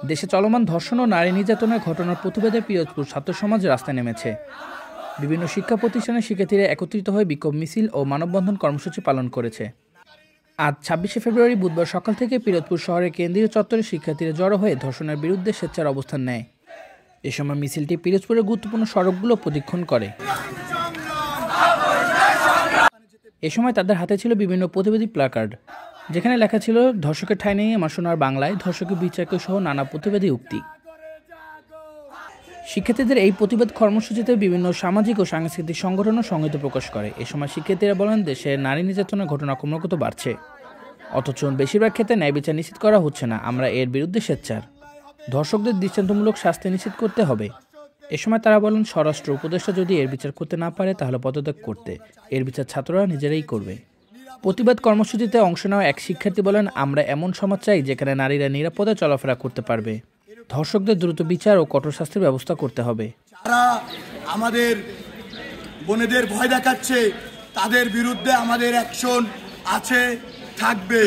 দেশে চলমান ধর্ষণ ও নারী নির্যাতনের ঘটনার প্রতিবাদে পিরোজপুর ছাত্র সমাজ রাস্তায় নেমেছে। বিভিন্ন শিক্ষা প্রতিষ্ঠানের শিক্ষার্থীরা একত্রিত হয়ে বিক্ষোভ মিছিল ও মানববন্ধন কর্মসূচি পালন করেছে। আজ ২৬শে ফেব্রুয়ারি বুধবার সকাল থেকে পিরোজপুর শহরের কেন্দ্রীয় চত্বরে শিক্ষার্থীরা জড়ো হয়ে ধর্ষণের বিরুদ্ধে স্বেচ্ছার অবস্থান নেয়। এ সময় মিছিলটি পিরোজপুরের গুরুত্বপূর্ণ সড়কগুলো প্রদক্ষিণ করে। এ সময় তাদের হাতে ছিল বিভিন্ন প্রতিবাদী প্ল্যাকার্ড, যেখানে লেখা ছিল ধর্ষকের ঠাঁই নেই আমার সোনার বাংলায়, ধর্ষকের বিচারকে সহ নানা প্রতিবাদী উক্তি। শিক্ষার্থীদের এই প্রতিবাদ কর্মসূচিতে বিভিন্ন সামাজিক ও সাংস্কৃতিক সংগঠনও সংহতি প্রকাশ করে। এ সময় শিক্ষার্থীরা বলেন, দেশে নারী নির্যাতনের ঘটনা ক্রমাগত বাড়ছে, অথচ বেশিরভাগ ক্ষেত্রে ন্যায় বিচার নিশ্চিত করা হচ্ছে না। আমরা এর বিরুদ্ধে সোচ্চার। ধর্ষকদের দৃষ্টান্তমূলক শাস্তি নিশ্চিত করতে হবে। এ সময় তারা বলেন, স্বরাষ্ট্র উপদেষ্টা যদি এর বিচার করতে না পারে তাহলে পদত্যাগ করতে, এর বিচার ছাত্ররা নিজেরাই করবে। প্রতিবাদ কর্মসূচিতে অংশ নেওয়া এক শিক্ষার্থী বলেন, আমরা এমন সমাজ চাই যেখানে নারীরা নিরাপদে চলাফেরা করতে পারবে। ধর্ষকদের দ্রুত বিচার ও কঠোর শাস্তির ব্যবস্থা করতে হবে। যারা আমাদের বোনেদের ভয় দেখাচ্ছে তাদের বিরুদ্ধে আমাদের অ্যাকশন আছে, থাকবে।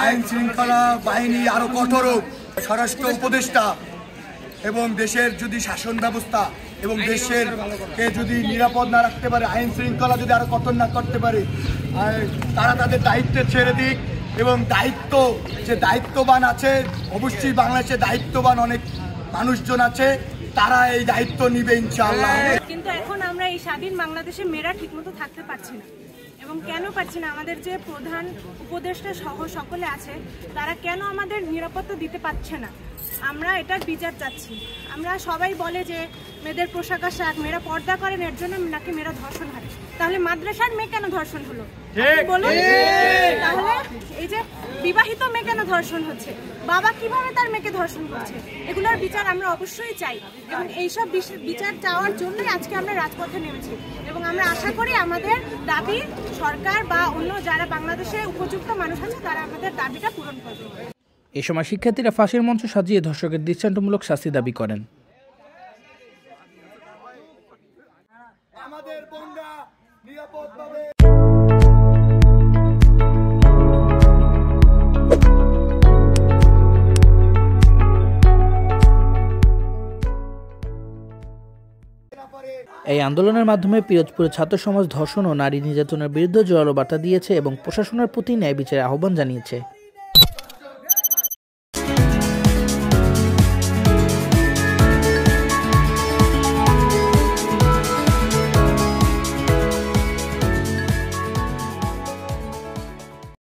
আইন শৃঙ্খলা বাহিনী আরো কঠোর হোক, স্বরাষ্ট্র উপদেষ্টা এবং দেশের যদি শাসন ব্যবস্থা এবং দেশের কে যদি নিরাপদ না রাখতে পারে, আইন শৃঙ্খলা যদি আরো কঠোর না করতে পারে, তারা তাদের দায়িত্বে ছেড়ে দিক। এবং দায়িত্ব যে দায়িত্ববান আছে, অবশ্যই বাংলাদেশে দায়িত্ববান অনেক মানুষজন আছে, তারা এই দায়িত্ব নিবে ইনশাআল্লাহ। কিন্তু এখন আমরা এই স্বাধীন বাংলাদেশে মেয়েরা ঠিকমতো থাকতে পারছি না। এবং কেন পারছি না? আমাদের যে প্রধান উপদেষ্টা সহ সকলে আছে, তারা কেন আমাদের নিরাপত্তা দিতে পারছে না? আমরা এটার বিচার চাচ্ছি। আমরা সবাই বলে যে মেয়েদের পোশাক আশাক, মেয়েরা পর্দা করেন, এর জন্য নাকি মেয়েরা ধর্ষণ হয়। তাহলে মাদ্রাসার মেয়ে কেন ধর্ষণ হলো বলুন? তাহলে এই যে বিবাহিত মেয়ে কেন ধর্ষণ হচ্ছে? বাবা কিভাবে তার মেয়েকে ধর্ষণ করছে? এগুলোর বিচার আমরা অবশ্যই চাই এবং এইসব বিচার চাওয়ার জন্যই আজকে আমরা রাজপথে নেমেছি। এবং আমরা আশা করি আমাদের দাবি সরকার বা অন্য যারা বাংলাদেশে উপযুক্ত মানুষ আছে তারা আমাদের দাবিটা পূরণ করবে। এ সময় শিক্ষার্থীরা ফাঁসির মঞ্চ সাজিয়ে ধর্ষকের দৃষ্টান্তমূলক শাস্তি দাবি করেন। এই আন্দোলনের মাধ্যমে পিরোজপুরের ছাত্র সমাজ ধর্ষণ ও নারী নির্যাতনের বিরুদ্ধে জোরালো বার্তা দিয়েছে এবং প্রশাসনের প্রতি ন্যায় বিচারের আহ্বান জানিয়েছে।